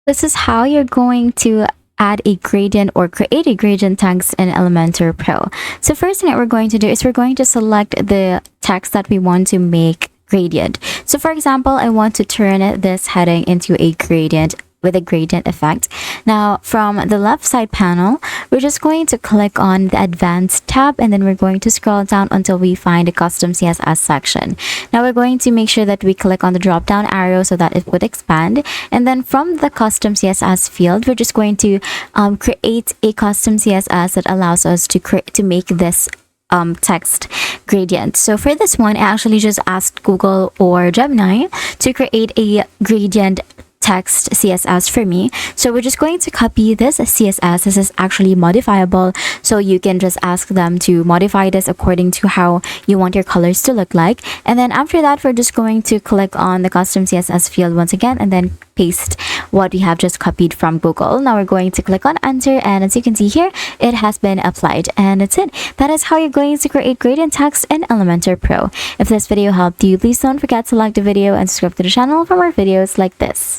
This is how you're going to add a gradient or create a gradient text in Elementor Pro. So first thing that we're going to do is we're going to select the text that we want to make gradient. So for example, I want to turn this heading into a gradient with a gradient effect. Now from the left side panel, we're just going to click on the advanced tab, and then we're going to scroll down until we find the custom CSS section. Now we're going to make sure that we click on the drop down arrow so that it would expand, and then from the custom CSS field, we're just going to create a custom CSS that allows us to make this text gradient. So for this one, I actually just asked Google or Gemini to create a gradient text CSS for me. So we're just going to copy this CSS. This is actually modifiable, so you can just ask them to modify this according to how you want your colors to look like. And then after that, we're just going to click on the custom CSS field once again, and then paste what we have just copied from Google. Now we're going to click on enter, and as you can see here, it has been applied, and that's it. That is how you're going to create gradient text in Elementor Pro. If this video helped you, please don't forget to like the video and subscribe to the channel for more videos like this.